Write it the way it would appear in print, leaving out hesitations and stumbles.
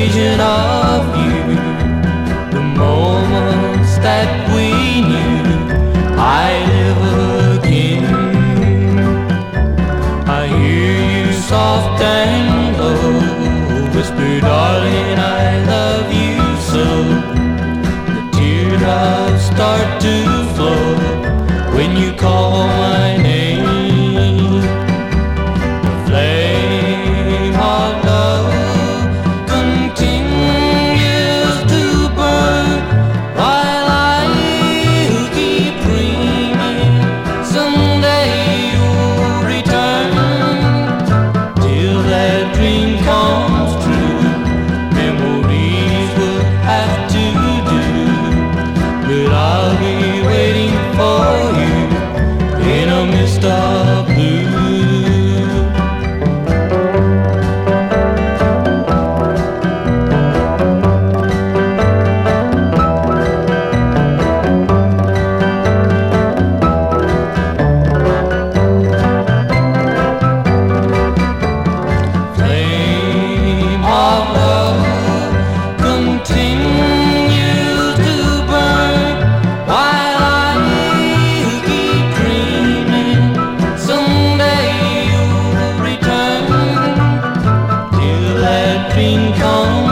vision of you, the moments that we knew. I live again. I hear you soft and low whisper, darling, I love you so. The teardrops start to flow when you call my name. The flame of love continues to burn while I keep dreaming someday you'll return. Till that dream comes true, memories will have to do, but I'll be waiting for you in a mist of blue. Flame of love continues to burn while I keep dreaming someday you'll return. Till that dream comes